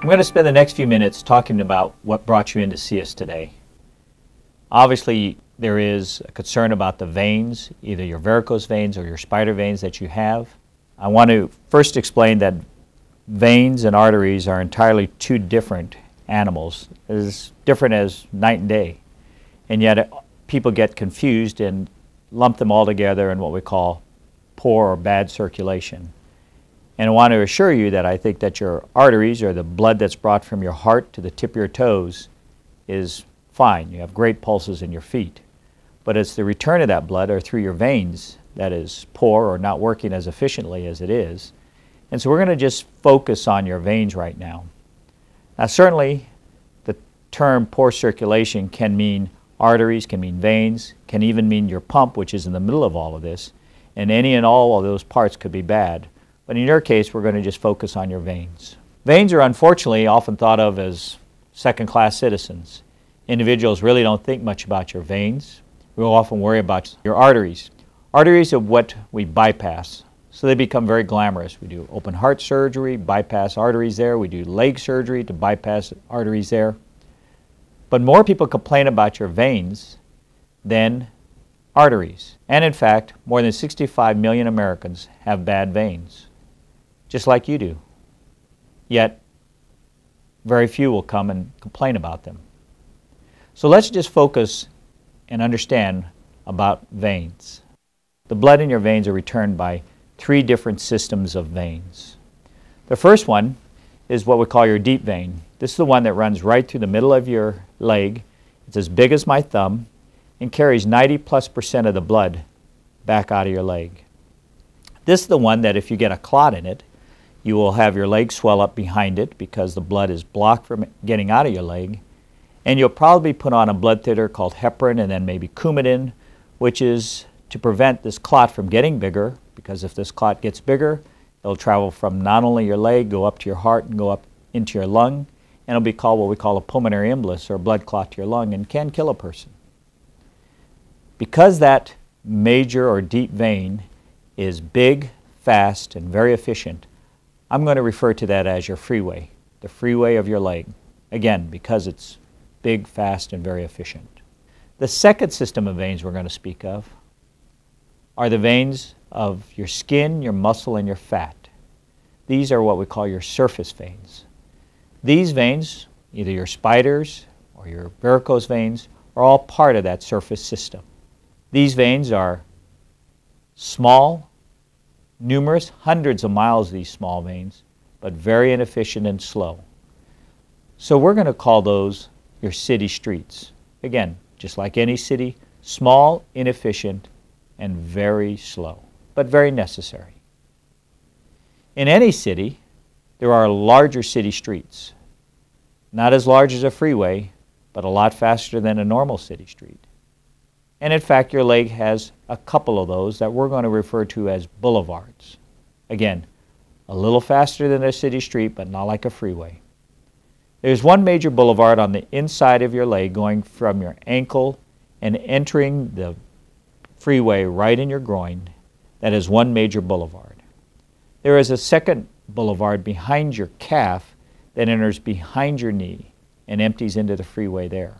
I'm going to spend the next few minutes talking about what brought you in to see us today. Obviously, there is a concern about the veins, either your varicose veins or your spider veins that you have. I want to first explain that veins and arteries are entirely two different animals, as different as night and day. And yet people get confused and lump them all together in what we call poor or bad circulation. And I want to assure you that I think that your arteries, or the blood that's brought from your heart to the tip of your toes, is fine. You have great pulses in your feet. But it's the return of that blood, or through your veins, that is poor or not working as efficiently as it is. And so we're going to just focus on your veins right now. Now certainly the term poor circulation can mean arteries, can mean veins, can even mean your pump, which is in the middle of all of this. And any and all of those parts could be bad. But in your case, we're going to just focus on your veins. Veins are unfortunately often thought of as second-class citizens. Individuals really don't think much about your veins. We'll often worry about your arteries. Arteries are what we bypass, so they become very glamorous. We do open heart surgery, bypass arteries there. We do leg surgery to bypass arteries there. But more people complain about your veins than arteries. And in fact, more than 65 million Americans have bad veins, just like you do. Yet, very few will come and complain about them. So let's just focus and understand about veins. The blood in your veins are returned by three different systems of veins. The first one is what we call your deep vein. This is the one that runs right through the middle of your leg. It's as big as my thumb and carries 90+% of the blood back out of your leg. This is the one that if you get a clot in it, you will have your leg swell up behind it because the blood is blocked from getting out of your leg. And you'll probably put on a blood thinner called heparin and then maybe Coumadin, which is to prevent this clot from getting bigger, because if this clot gets bigger, it'll travel from not only your leg, go up to your heart and go up into your lung, and it'll be called what we call a pulmonary embolus, or a blood clot to your lung, and can kill a person. Because that major or deep vein is big, fast, and very efficient, I'm going to refer to that as your freeway, the freeway of your leg. Again, because it's big, fast, and very efficient. The second system of veins we're going to speak of are the veins of your skin, your muscle, and your fat. These are what we call your surface veins. These veins, either your spiders or your varicose veins, are all part of that surface system. These veins are small, numerous, hundreds of miles of these small veins, but very inefficient and slow. So we're going to call those your city streets. Again, just like any city, small, inefficient, and very slow, but very necessary. In any city, there are larger city streets. Not as large as a freeway, but a lot faster than a normal city street. And in fact, your leg has a couple of those that we're going to refer to as boulevards. Again, a little faster than a city street, but not like a freeway. There's one major boulevard on the inside of your leg going from your ankle and entering the freeway right in your groin. That is one major boulevard. There is a second boulevard behind your calf that enters behind your knee and empties into the freeway there.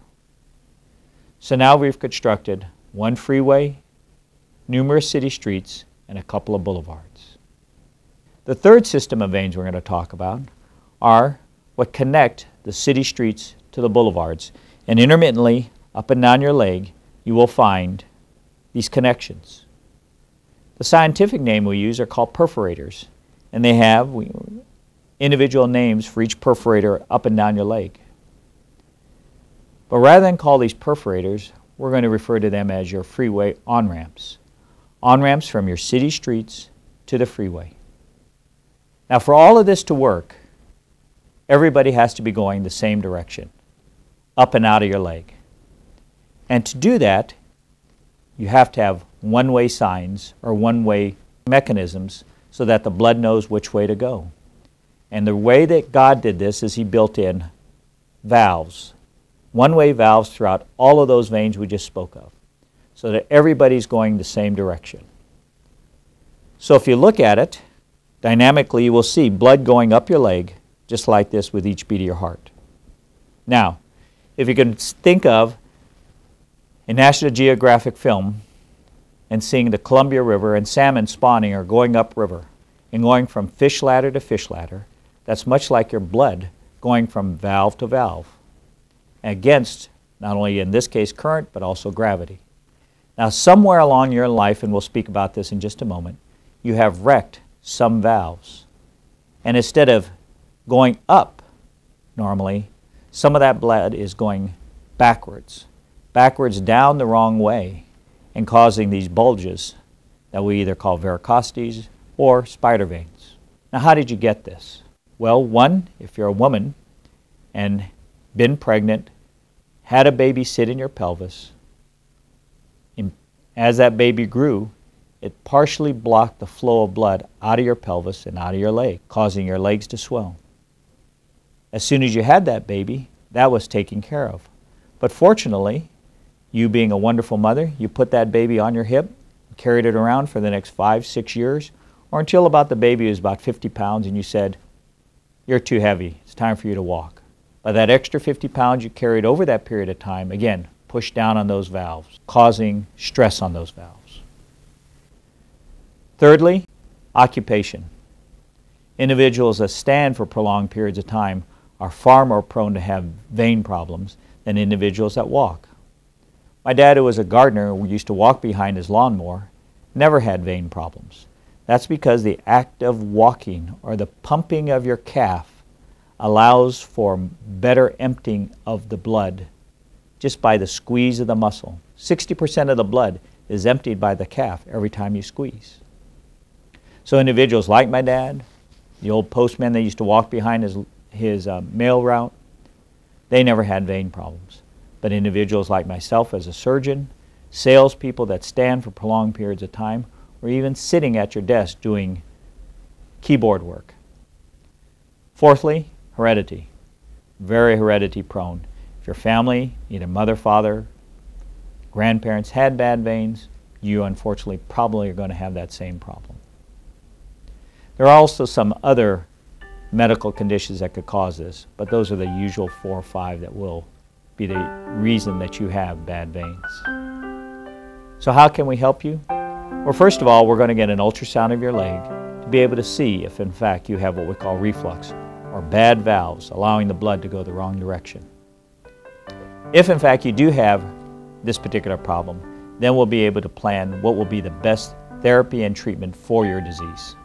So now we've constructed one freeway, numerous city streets, and a couple of boulevards. The third system of veins we're going to talk about are what connect the city streets to the boulevards. And intermittently, up and down your leg, you will find these connections. The scientific name we use are called perforators, and they have individual names for each perforator up and down your leg. But rather than call these perforators, we're going to refer to them as your freeway on-ramps. On-ramps from your city streets to the freeway. Now for all of this to work, everybody has to be going the same direction, up and out of your leg. And to do that, you have to have one-way signs or one-way mechanisms so that the blood knows which way to go. And the way that God did this is He built in valves, one-way valves throughout all of those veins we just spoke of, so that everybody's going the same direction. So if you look at it, dynamically you will see blood going up your leg just like this with each beat of your heart. Now, if you can think of a National Geographic film and seeing the Columbia River and salmon spawning or going upriver and going from fish ladder to fish ladder, that's much like your blood going from valve to valve against not only in this case current but also gravity. Now somewhere along your life, and we'll speak about this in just a moment, you have wrecked some valves. And instead of going up normally, some of that blood is going backwards down the wrong way and causing these bulges that we either call varicosities or spider veins. Now how did you get this? Well, one, if you're a woman and been pregnant, had a baby sit in your pelvis, as that baby grew, it partially blocked the flow of blood out of your pelvis and out of your leg, causing your legs to swell. As soon as you had that baby, that was taken care of. But fortunately, you being a wonderful mother, you put that baby on your hip, carried it around for the next 5, 6 years, or until about the baby was about 50 pounds and you said, "You're too heavy, it's time for you to walk." By that extra 50 pounds you carried over that period of time, again, pushed down on those valves, causing stress on those valves. Thirdly, occupation. Individuals that stand for prolonged periods of time are far more prone to have vein problems than individuals that walk. My dad, who was a gardener who used to walk behind his lawnmower, never had vein problems. That's because the act of walking or the pumping of your calf allows for better emptying of the blood just by the squeeze of the muscle. 60% of the blood is emptied by the calf every time you squeeze. So individuals like my dad, the old postman that used to walk behind his mail route, they never had vein problems. But individuals like myself as a surgeon, salespeople that stand for prolonged periods of time, or even sitting at your desk doing keyboard work. Fourthly, heredity. Very heredity prone. If your family, either mother, father, grandparents had bad veins, you unfortunately probably are going to have that same problem. There are also some other medical conditions that could cause this, but those are the usual 4 or 5 that will be the reason that you have bad veins. So how can we help you? Well, first of all, we're going to get an ultrasound of your leg to be able to see if in fact you have what we call reflux, or bad valves, allowing the blood to go the wrong direction. If in fact you do have this particular problem, then we'll be able to plan what will be the best therapy and treatment for your disease.